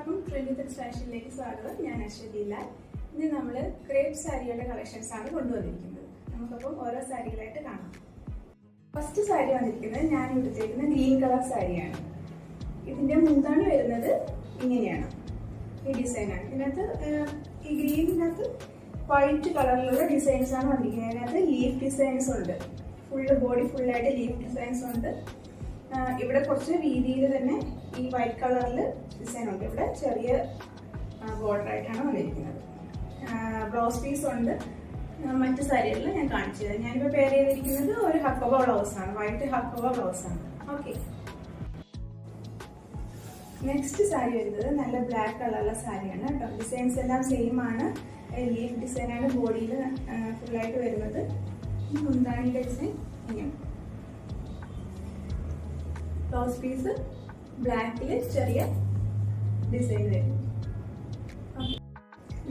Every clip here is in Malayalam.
എല്ലാവർക്കും ട്രെൻഡി ഫാഷനിലേക്ക് സ്വാഗതം. ഞാൻ അശ്വതി ലാൽ. ഇന്ന് നമ്മൾ ക്രേപ്പ് സാരികളുടെ കളക്ഷൻസ് ആണ് കൊണ്ടുവന്നിരിക്കുന്നത്. നമുക്കപ്പം ഓരോ സാരികളായിട്ട് കാണാം. ഫസ്റ്റ് സാരി വന്നിരിക്കുന്നത് ഞാൻ എടുത്തിരിക്കുന്ന ഗ്രീൻ കളർ സാരിയാണ്. ഇതിന്റെ മുന്താണി വരുന്നത് ഇങ്ങനെയാണ്, ഈ ഡിസൈനാണ്. ഇതിനകത്ത് ഈ ഗ്രീനിനകത്ത് വൈറ്റ് കളറിലുള്ള ഡിസൈൻസ് ആണ് വന്നിരിക്കുന്നത്. അതിനകത്ത് ലീഫ് ഡിസൈൻസ് ഉണ്ട്, ഫുള്ള് ബോഡി ഫുള്ളായിട്ട് ലീഫ് ഡിസൈൻസ് ഉണ്ട്. ഇവിടെ കുറച്ച് രീതിയിൽ തന്നെ ഈ വൈറ്റ് കളറിൽ ഡിസൈൻ ഉണ്ട്. ഇവിടെ ചെറിയ ബോർഡർ ആയിട്ടാണ് വന്നിരിക്കുന്നത്. ബ്ലൗസ് പീസ് ഉണ്ട്. മറ്റു സാരികളിൽ ഞാൻ കാണിച്ചു തരാം. ഞാനിപ്പോൾ പെയർ ചെയ്തിരിക്കുന്നത് ഒരു ഹക്കോബ ബ്ലൗസ് ആണ്, വൈറ്റ് ഹക്കോബ ബ്ലൗസ് ആണ്. ഓക്കെ, നെക്സ്റ്റ് സാരി വരുന്നത് നല്ല ബ്ലാക്ക് കളറുള്ള സാരിയാണ് കേട്ടോ. ഡിസൈൻസ് എല്ലാം സെയിം ആണ്. ലീഫ് ഡിസൈനാണ് ബോഡിയിൽ ഫുള്ളായിട്ട് വരുന്നത്. മുന്താണിയുടെ ഡിസൈൻ ഇങ്ങനെ, ബ്ലൗസ് പീസ് ബ്ലാക്കിൽ ചെറിയ ഡിസൈൻ വരും.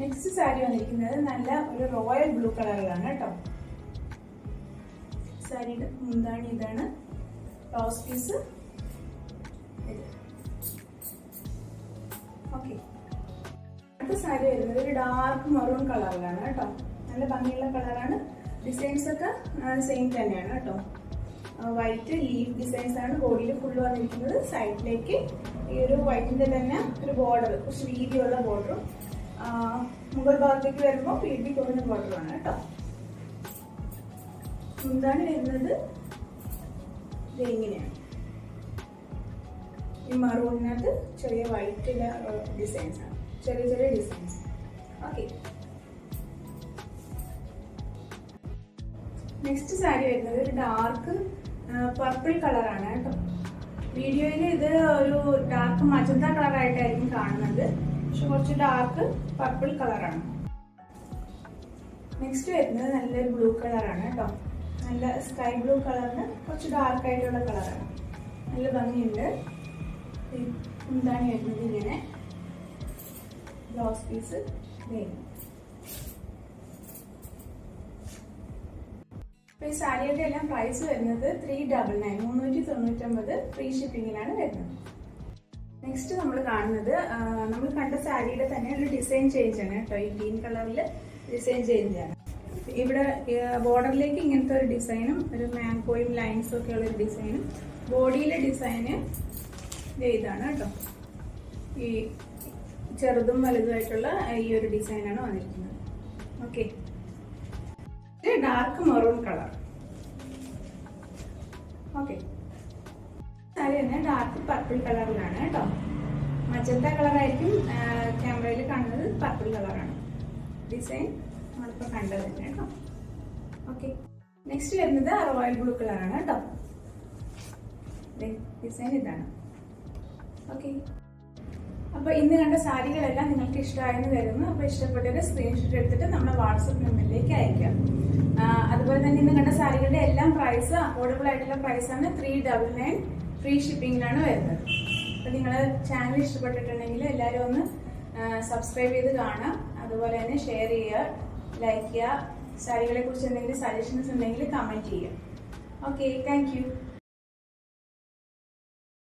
നെക്സ്റ്റ് സാരി വന്നിരിക്കുന്നത് നല്ല ഒരു റോയൽ ബ്ലൂ കളറിലാണ് കേട്ടോ. സാരിയുടെ മുന്താണി ഇതാണ്, ബ്ലൗസ് പീസ് ഇത്. ഓക്കെ, അടുത്ത സാരി വരുന്നത് ഒരു ഡാർക്ക് മെറൂൺ കളറിലാണ് കേട്ടോ. നല്ല ഭംഗിയുള്ള കളറാണ്. ഡിസൈൻസ് ഒക്കെ സെയിം തന്നെയാണ് കേട്ടോ. വൈറ്റ് ലീഫ് ഡിസൈൻസ് ആണ് ബോഡിയിൽ ഫുള്ള് വന്നിരിക്കുന്നത്. സൈഡിലേക്ക് ഈ ഒരു വൈറ്റിന്റെ തന്നെ ഒരു ബോർഡർ, കുറച്ച് വീതിയുള്ള ബോർഡറും മുകൾ ഭാഗത്തേക്ക് വരുമ്പോൾ വീതി കുറഞ്ഞ ബോർഡറുമാണ് കേട്ടോ. മുന്താണി വരുന്നത് ഇങ്ങനെയാണ്. ഈ മറൂണിനകത്ത് ചെറിയ വൈറ്റിലെ ഡിസൈൻസ് ആണ്, ചെറിയ ചെറിയ ഡിസൈൻസ്. ഓക്കെ, നെക്സ്റ്റ് സാരി വരുന്നത് ഒരു ഡാർക്ക് പർപ്പിൾ കളറാണ് കേട്ടോ. വീഡിയോയിൽ ഇത് ഒരു ഡാർക്ക് മജന്ത കളറായിട്ടായിരിക്കും കാണുന്നത്, പക്ഷെ കുറച്ച് ഡാർക്ക് പർപ്പിൾ കളറാണ്. നെക്സ്റ്റ് വരുന്നത് നല്ലൊരു ബ്ലൂ കളറാണ് കേട്ടോ. നല്ല സ്കൈ ബ്ലൂ കളറിന് കുറച്ച് ഡാർക്ക് ആയിട്ടുള്ള കളറാണ്. നല്ല ഭംഗിയുണ്ട്. എന്താണ് വരുന്നത് ഇങ്ങനെ, ബ്ലൗസ് പീസ് വേണം. ഈ സാരിയുടെ എല്ലാം പ്രൈസ് വരുന്നത് 399 399 ഫ്രീ ഷിപ്പിങ്ങിലാണ് വരുന്നത്. നെക്സ്റ്റ് നമ്മൾ കാണുന്നത് നമ്മൾ കണ്ട സാരിയുടെ തന്നെ ഒരു ഡിസൈൻ ചേഞ്ച് ആണ് കേട്ടോ. ഈ ഗ്രീൻ കളറിൽ ഡിസൈൻ ചേഞ്ച് ആണ്. ഇവിടെ ബോർഡറിലേക്ക് ഇങ്ങനത്തെ ഒരു ഡിസൈനും ഒരു മാംഗോയും ലൈൻസും ഒക്കെ ഉള്ള ഒരു ഡിസൈനും, ബോഡിയിലെ ഡിസൈന് ഇതാണ് കേട്ടോ. ഈ ചെറുതും വലുതുമായിട്ടുള്ള ഈ ഒരു ഡിസൈനാണ് വന്നിരിക്കുന്നത്. Okay, dark maroon colour. Okay, sari തന്നെ ഡാർക്ക് പർപ്പിൾ കളറിലാണ് കേട്ടോ. മജന്ത കളറായിരിക്കും ക്യാമറയിൽ കാണുന്നത്, പർപ്പിൾ കളറാണ് ഡിസൈൻ. നമ്മളിപ്പോൾ കണ്ടത് തന്നെ കേട്ടോ. ഓക്കെ, നെക്സ്റ്റ് വരുന്നത് റോയൽ ബ്ലൂ കളറാണ് കേട്ടോ. ഡിസൈൻ ഇതാണ്. ഓക്കെ, അപ്പൊ ഇന്ന് കണ്ട സാരികളെല്ലാം നിങ്ങൾക്ക് ഇഷ്ടമായെന്ന് കരുതുന്നു. അപ്പൊ ഇഷ്ടപ്പെട്ടത് സ്ക്രീൻഷോട്ട് എടുത്തിട്ട് നമ്മുടെ വാട്സപ്പ് നമ്പറിലേക്ക് അയക്കാം. അതുപോലെ തന്നെ ഇന്ന് കണ്ട സാരികളുടെ എല്ലാം പ്രൈസ് അഫോർഡബിൾ ആയിട്ടുള്ള പ്രൈസാണ്. 399 ഫ്രീ ഷിപ്പിങ്ങിലാണ് വരുന്നത്. അപ്പൊ നിങ്ങൾ ചാനൽ ഇഷ്ടപ്പെട്ടിട്ടുണ്ടെങ്കിൽ എല്ലാവരും ഒന്ന് സബ്സ്ക്രൈബ് ചെയ്ത് കാണാം. അതുപോലെ തന്നെ ഷെയർ ചെയ്യുക, ലൈക്ക് ചെയ്യുക. സാരികളെ കുറിച്ച് എന്തെങ്കിലും സജഷൻസ് ഉണ്ടെങ്കിൽ കമന്റ് ചെയ്യുക. Okay, thank you.